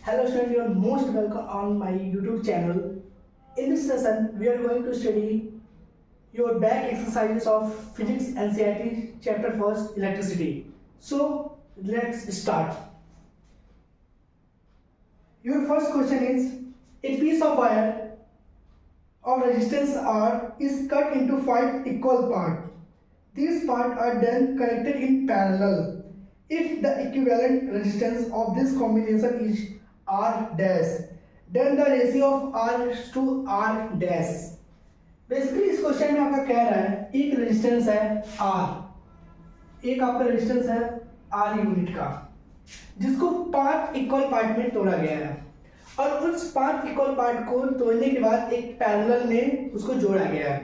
Hello student, you are most welcome on my YouTube channel. In this session, we are going to study your back exercises of Physics NCERT chapter 1st Electricity. So let's start. Your first question is, a piece of wire of resistance R is cut into 5 equal parts. These parts are then connected in parallel. If the equivalent resistance of this combination is R dash, then the ratio of R is to R dash. Basically इस question में आपका कह रहा है एक resistance है R, एक आपका रेजिस्टेंस है R यूनिट का, जिसको 5 इक्वल पार्ट में तोड़ा गया है और उस 5 इक्वल पार्ट को तोड़ने के बाद एक पैरेलल में उसको जोड़ा गया है।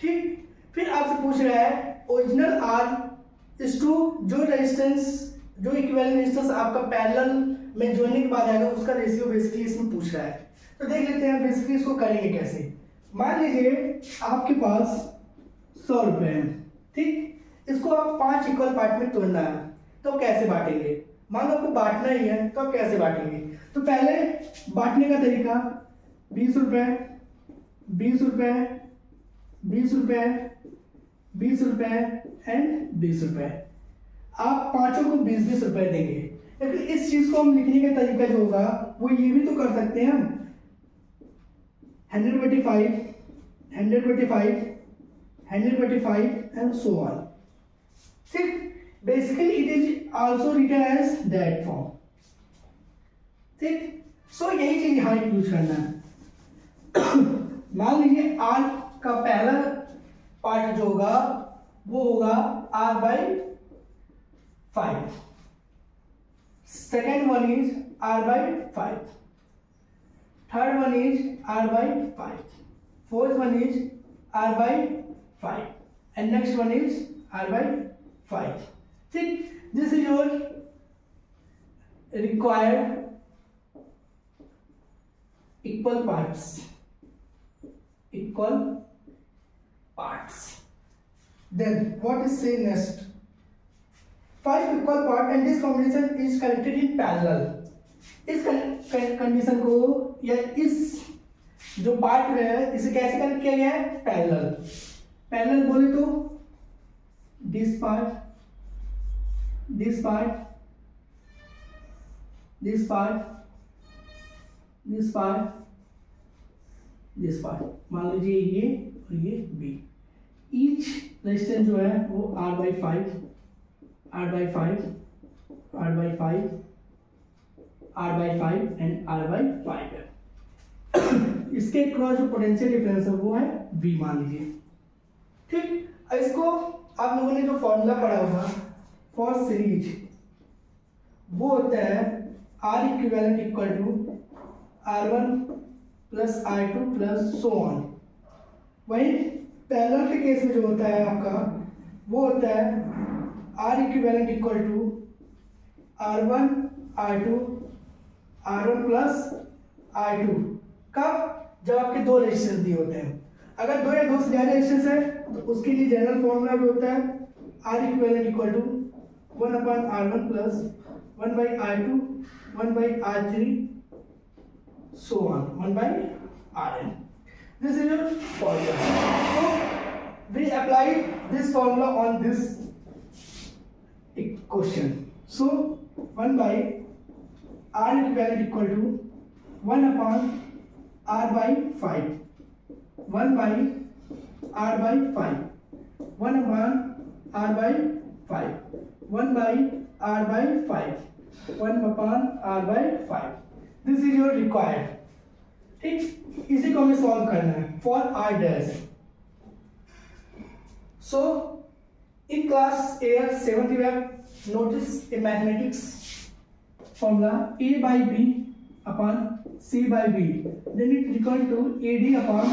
ठीक, फिर आपसे पूछ रहा है ओरिजिनल R इस टू जो रेजिस्टेंस जो इक्विवेलेंट रेजिस्टेंस आपका पैरेलल में जोड़ने के बाद आएगा उसका रेशियो बेसिकली इसमें पूछ रहा है। तो देख लेते हैं बेसिकली इसको करेंगे कैसे। मान लीजिए आपके पास 100 रुपये हैं, ठीक, इसको आप 5 इक्वल पार्ट में तोड़ना है, तो कैसे बांटेंगे? मान लो आपको बांटना ही है तो आप कैसे बांटेंगे? तो पहले बांटने का तरीका 20 रुपये, 20 रुपये, 20 रुपये, 20 रुपये एंड 20 रुपये। आप पांचों को 20-20 रुपये देंगे। लेकिन इस चीज को हम लिखने का तरीका जो होगा वो ये भी तो कर सकते हैं हम 125, 125, 125 and so on. ठीक, basically it is also written as that form. ठीक, सो यही चीज यहाँ यूज करना है। मान लीजिए R का पहला पार्ट जो होगा वो होगा R by 5, second one is R by 5, third one is R by 5, fourth one is R by 5 and next one is R by 5. ठीक, this is your required equal parts, equal parts. Then what is say next? 5 equal part and this combination is connected in parallel. इस condition को या इस जो part में है इसे कैसे कनेक्ट किया गया है? पैरेलल। पैरेलल बोले तो this part, this part, this part, this part, this part. मान लीजिए ये और ये बी। ईच रेजिस्टेंस जो है वो R by 5, R by 5, R by 5, R by 5 and R by 5 है। इसके क्रॉस जो पोटेंशियल डिफरेंस है वो है V मान लीजिए। ठीक, इसको आप लोगों ने जो फॉर्मूला पढ़ा होगा फॉर सीरीज वो होता है R equivalent equal to R1 plus R2 plus so on. वहीं पैरेलल के केस में जो होता है आपका वो होता है R equivalent equal to R1 R2 R1 plus R2। कब? जब आपके दो रेजिस्टेंस दिए होते हैं। अगर दो या दो से ज्यादा रेजिस्टेंस है तो उसके लिए जनरल फॉर्मूला भी होता है R equivalent equal to 1/R1 plus 1/R2 1/R3 so on 1/Rn. This is your formula. So we applied this formula on this question. So 1/R equivalent equal to 1/R by 5, 1/R by 5, 1/R by 5, 1/R by 5, 1/R by 5. This is your required. ठीक, इसी को हमें solve करना है for R dash. So in class 8 7th you have noticed a mathematics formula A by B upon C by B, then it equal to AD upon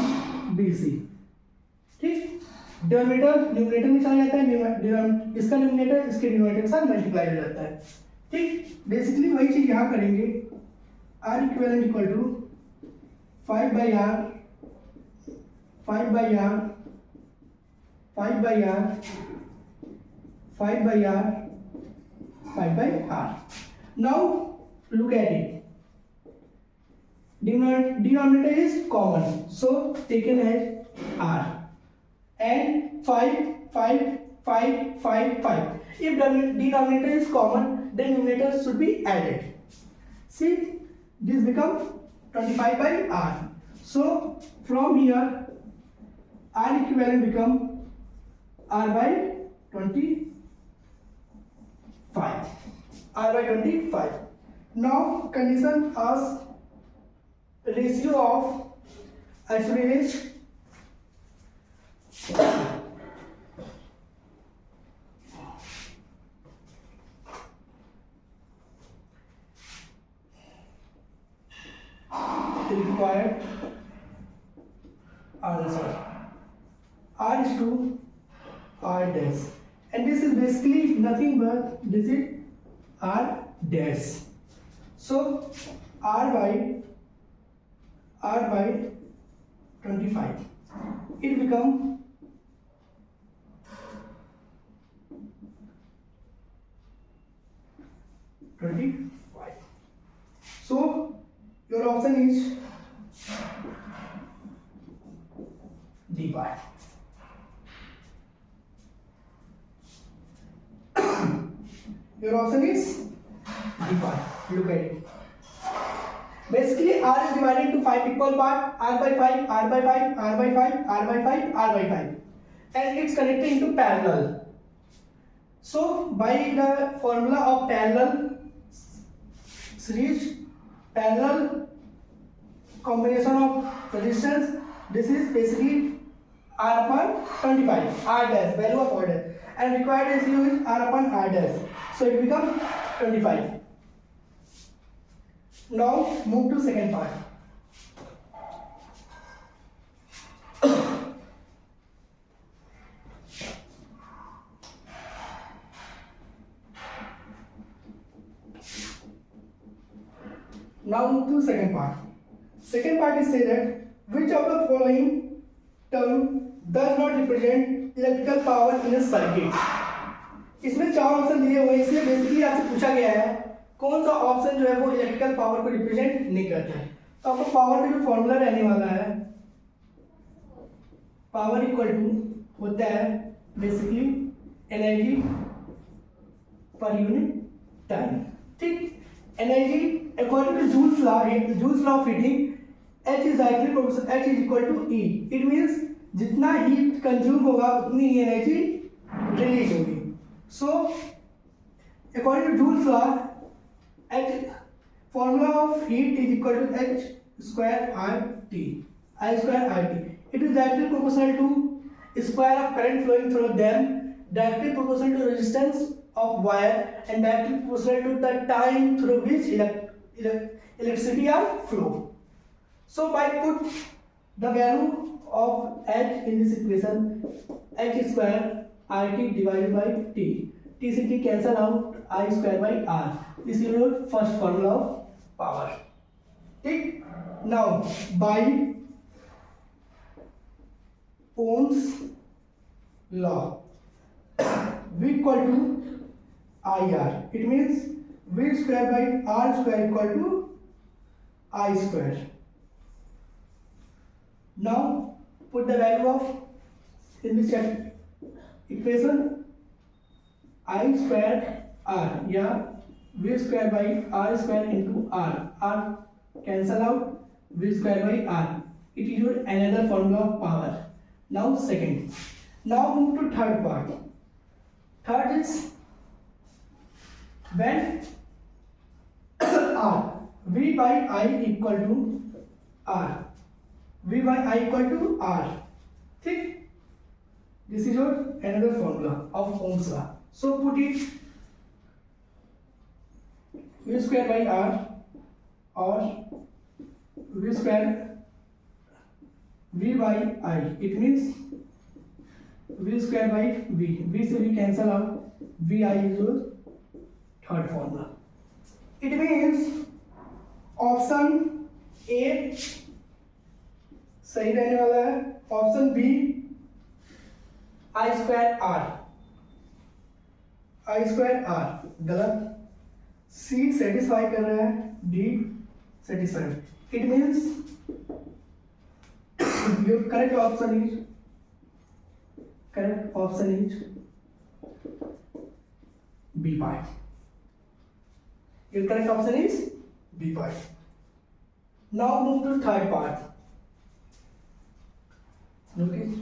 BC। ठीक, denominator numerator में चला जाता है, इसका न्यूमरेटर इसके denominator के साथ multiply हो जाता है। ठीक, बेसिकली वही चीज यहाँ करेंगे। R equivalent equal to 5 by R, 5 by R, 5 by R, 5 by R, 5 by R. Now look at it. denominator is common, so taken as r, and 5 5 5 5 5. If denominator is common, then numerator should be added. See, this becomes 25 by r. So from here r equivalent become r by 25. R by 25. Now condition asks ratio of average required answer r is to r dash, and this is basically nothing but this is r dash. So r by 25, it become 25. So your option is D part. Your option is D part. Look at it. Basically, R is divided into 5 equal parts: R by 5, R by 5, R by 5, R by 5, R by 5, and it's connected into parallel. So, by the formula of parallel series, parallel combination of resistance, this is basically R upon 25, R dash, value of R dash, and required ratio is R upon R dash. So it becomes 25. Now move to second part. Now move to second part. Second part is say that which of the following term does not represent electrical power in a circuit. इसमें 4 option दिए हुए हैं, इसलिए basically आपसे पूछा गया है कौन सा ऑप्शन जो है वो इलेक्ट्रिकल पावर को रिप्रेजेंट नहीं करता है। तो आपको पावर का जो फॉर्मूला रहने वाला है, पावर इक्वल टू होता है basically energy per unit time. ठीक, energy according to Joule's law of heating, H is directly proportional, H is equal to E. It means जितना हीट कंज्यूम होगा उतनी ही एनर्जी रिलीज होगी। So according to Joule's law, H formula of heat is equal to H square RT, I square RT. It is directly proportional to square of current flowing through them, directly proportional to resistance of wire, and directly proportional to the time through which electricity are flow. So by put the value of H in this equation, H square RT divided by T. T से T cancel out, I square by R. This is your first formula of power. ठीक, now by Ohm's law, V equal to IR. It means V square by R square equal to I square. Now put the value of in this equation I square R, या V square by R square into R. R cancel out, V square by R. It is your another formula of power. Now second. Now move to third part. Third is when R, V by I equal to R. V by I equal to R. ठीक, this is your another formula of Ohm's law. So put it V square by R or V square V by I. It means V square by V. V से V cancel out. V I is your third formula. It means option A सही रहने वाला है, option B I square R गलत, C satisfy कर रहा है, D satisfy. It means your correct option is B part. Your correct option is B part. Now move to third part. Notice